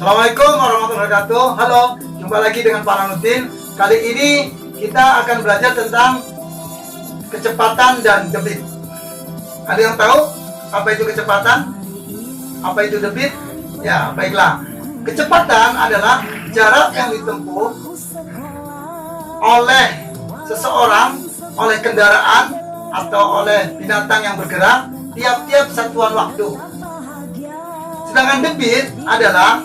Assalamualaikum warahmatullahi wabarakatuh. Halo, jumpa lagi dengan Pak Ranutin. Kali ini kita akan belajar tentang kecepatan dan debit. Ada yang tahu apa itu kecepatan? Apa itu debit? Ya, baiklah. Kecepatan adalah jarak yang ditempuh oleh seseorang, oleh kendaraan, atau oleh binatang yang bergerak tiap-tiap satuan waktu. Sedangkan debit adalah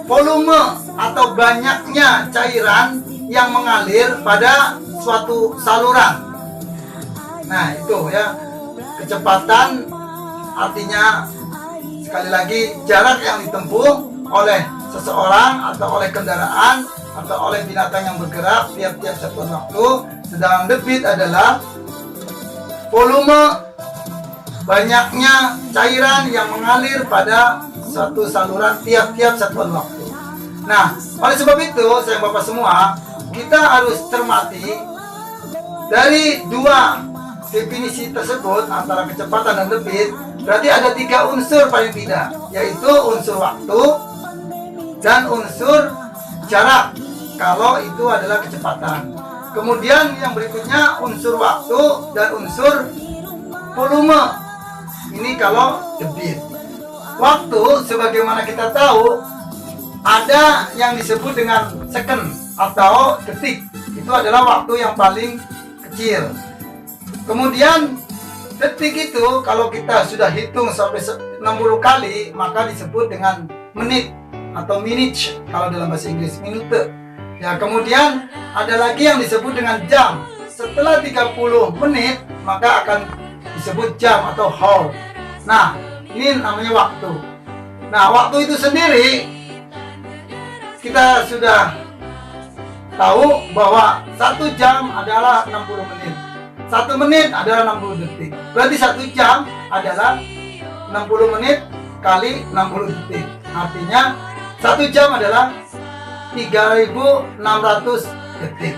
volume atau banyaknya cairan yang mengalir pada suatu saluran. Nah, itu ya. Kecepatan artinya sekali lagi jarak yang ditempuh oleh seseorang atau oleh kendaraan atau oleh binatang yang bergerak tiap-tiap satuan waktu. Sedangkan debit adalah volume banyaknya cairan yang mengalir pada suatu saluran tiap-tiap satuan waktu. Nah, oleh sebab itu, sayang Bapak semua, kita harus cermati dari dua definisi tersebut antara kecepatan dan debit. Berarti ada 3 unsur paling tidak, yaitu unsur waktu dan unsur jarak kalau itu adalah kecepatan. Kemudian yang berikutnya unsur waktu dan unsur volume. Ini kalau debit. Waktu sebagaimana kita tahu ada yang disebut dengan second atau detik. Itu adalah waktu yang paling kecil. Kemudian detik itu kalau kita sudah hitung sampai 60 kali maka disebut dengan menit atau minute kalau dalam bahasa Inggris, minute. Ya, kemudian ada lagi yang disebut dengan jam. Setelah 30 menit maka akan disebut jam atau hour. Nah, ini namanya waktu. Nah, waktu itu sendiri kita sudah tahu bahwa 1 jam adalah 60 menit. 1 menit adalah 60 detik. Berarti 1 jam adalah 60 menit kali 60 detik. Artinya 1 jam adalah 3.600 detik.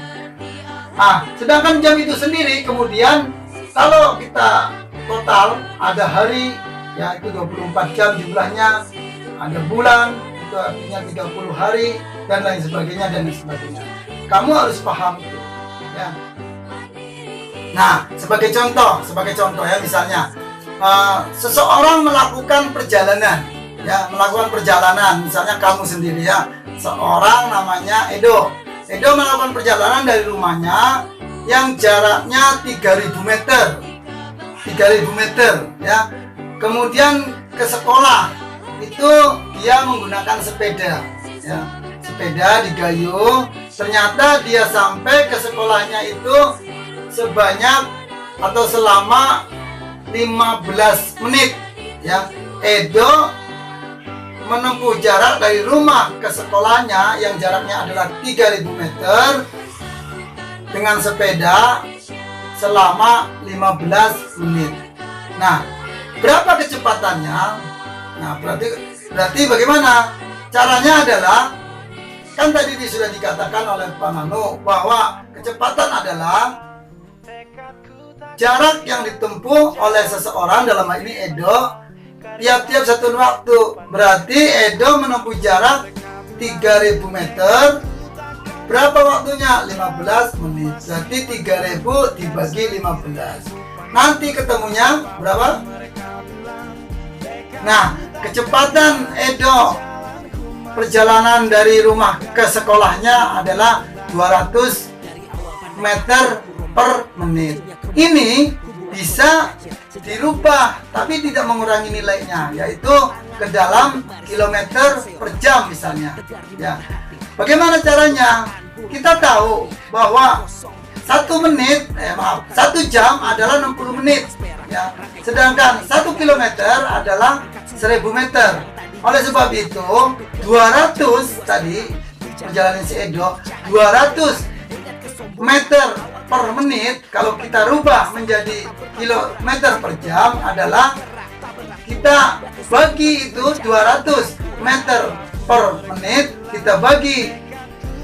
Nah, sedangkan jam itu sendiri kemudian kalau kita total ada hari, ya itu 24 jam jumlahnya, ada bulan, itu artinya 30 hari dan lain sebagainya dan lain sebagainya. Kamu harus paham itu, ya. Nah, sebagai contoh ya, misalnya seseorang melakukan perjalanan, ya, misalnya kamu sendiri ya, seorang namanya Edo. Edo melakukan perjalanan dari rumahnya yang jaraknya 3.000 meter. 3.000 meter ya. Kemudian ke sekolah itu dia menggunakan sepeda ya. Sepeda digayung. Ternyata dia sampai ke sekolahnya itu sebanyak atau selama 15 menit ya. Edo menempuh jarak dari rumah ke sekolahnya yang jaraknya adalah 3.000 meter dengan sepeda selama 15 menit. Nah, berapa kecepatannya? Nah, berarti bagaimana? Caranya adalah, kan tadi sudah dikatakan oleh Pak Nano bahwa kecepatan adalah jarak yang ditempuh oleh seseorang, dalam hal ini Edo, tiap-tiap satu waktu. Berarti Edo menempuh jarak 3.000 meter. Berapa waktunya? 15 menit. Berarti 3.000 dibagi 15. Nanti ketemunya berapa? Nah, kecepatan Edo perjalanan dari rumah ke sekolahnya adalah 200 meter per menit. Ini bisa dirubah tapi tidak mengurangi nilainya, yaitu ke dalam kilometer per jam misalnya ya. Bagaimana caranya? Kita tahu bahwa 1 jam adalah 60 menit ya. Sedangkan 1 kilometer adalah 1000 meter. Oleh sebab itu 200 tadi perjalanan si Edo 200 meter per menit kalau kita rubah menjadi kilometer per jam adalah kita bagi itu 200 meter per menit kita bagi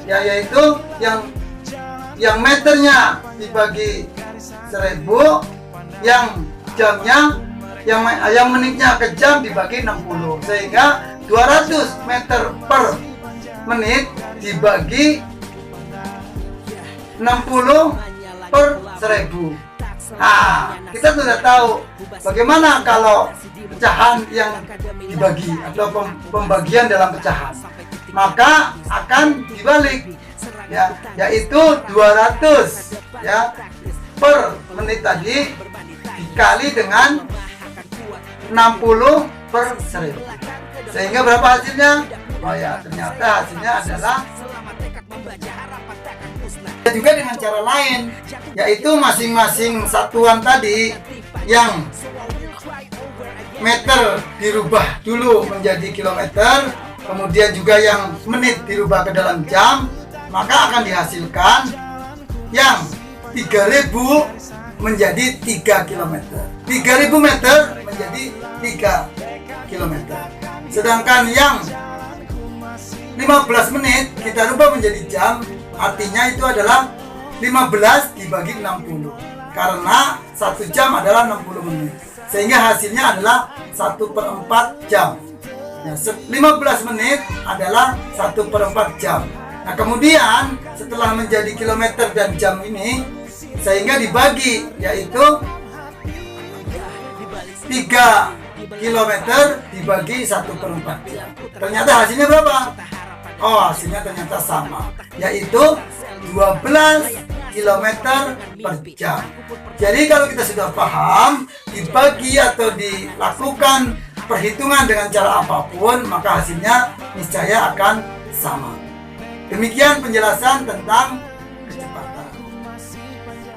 ya, yaitu yang meternya dibagi 1000, yang jamnya yang menitnya ke jam dibagi 60, sehingga 200 meter per menit dibagi 60 per 1000. Nah, kita sudah tahu bagaimana kalau pecahan yang dibagi atau pembagian dalam pecahan. Maka akan dibalik, ya, yaitu 200 ya per menit tadi dikali dengan 60 per 1000. Sehingga berapa hasilnya? Oh ya, ternyata hasilnya adalah juga dengan cara lain, yaitu masing-masing satuan tadi yang meter dirubah dulu menjadi kilometer, kemudian juga yang menit dirubah ke dalam jam, maka akan dihasilkan yang 3000 menjadi 3 km. 3000 meter menjadi 3 km. Sedangkan yang 15 menit kita rubah menjadi jam, artinya itu adalah 15 dibagi 60, karena 1 jam adalah 60 menit, sehingga hasilnya adalah 1/4 jam ya, 15 menit adalah 1/4 jam. Nah, kemudian setelah menjadi kilometer dan jam ini, sehingga dibagi, yaitu 3 kilometer dibagi 1/4 jam. Ternyata hasilnya berapa? Oh, hasilnya ternyata sama, yaitu 12 km per jam. Jadi kalau kita sudah paham, dibagi atau dilakukan perhitungan dengan cara apapun, maka hasilnya niscaya akan sama. Demikian penjelasan tentang kecepatan.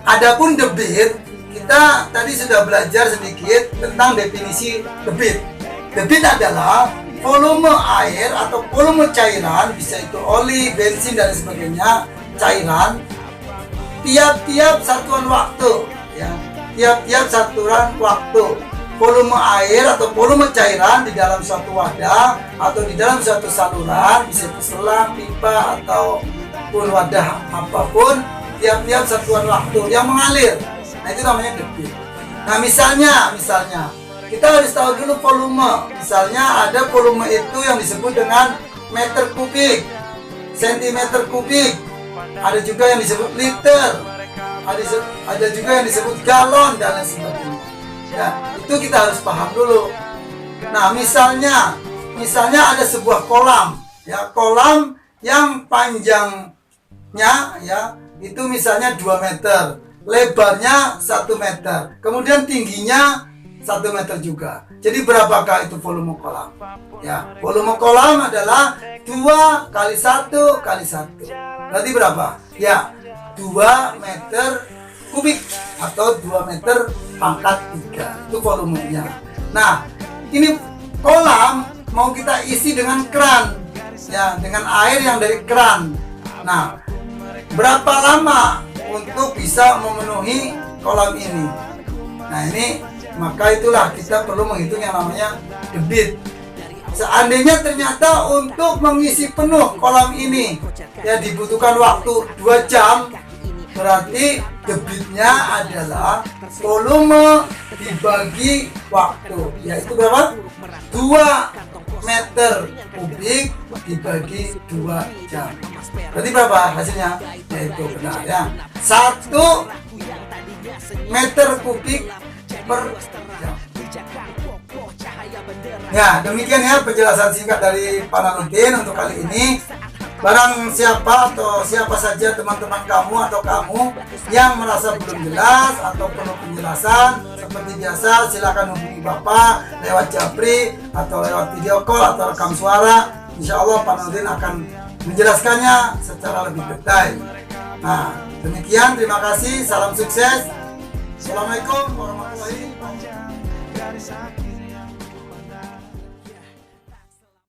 Adapun debit, kita tadi sudah belajar sedikit tentang definisi debit. Debit adalah volume air atau volume cairan, bisa itu oli, bensin dan sebagainya, cairan, tiap-tiap satuan waktu ya, tiap-tiap satuan waktu. Volume air atau volume cairan di dalam suatu wadah atau di dalam suatu saluran, bisa itu selang, pipa ataupun wadah apapun, tiap-tiap satuan waktu yang mengalir. Nah, itu namanya debit. Nah, misalnya kita harus tahu dulu volume. Misalnya ada volume itu yang disebut dengan meter kubik, sentimeter kubik, ada juga yang disebut liter, ada juga yang disebut galon dan lain sebagainya. Ya, itu kita harus paham dulu. Nah, misalnya ada sebuah kolam, ya, kolam yang panjangnya ya itu misalnya 2 meter, lebarnya 1 meter, kemudian tingginya 1 meter juga. Jadi berapakah itu volume kolam? Ya, volume kolam adalah 2 kali 1 kali 1. Berarti berapa? Ya, 2 meter kubik atau 2 meter pangkat 3. Itu volumenya. Nah, ini kolam mau kita isi dengan keran, ya, dengan air yang dari keran. Nah, berapa lama untuk bisa memenuhi kolam ini? Nah, ini maka itulah kita perlu menghitung yang namanya debit. Seandainya ternyata untuk mengisi penuh kolam ini ya dibutuhkan waktu 2 jam, berarti debitnya adalah volume dibagi waktu, yaitu berapa? 2 meter kubik dibagi 2 jam. Berarti berapa hasilnya? Yaitu benar ya, 1 meter kubik per jam. Ya, demikian ya penjelasan singkat dari Pak Nanudin untuk kali ini. Barang siapa atau siapa saja teman-teman kamu atau kamu yang merasa belum jelas atau perlu penjelasan, seperti biasa silakan hubungi Bapak lewat Japri atau lewat video call atau rekam suara. Insya Allah Pak Nanudin akan menjelaskannya secara lebih detail. Nah, demikian, terima kasih, salam sukses. Assalamualaikum warahmatullahi wabarakatuh.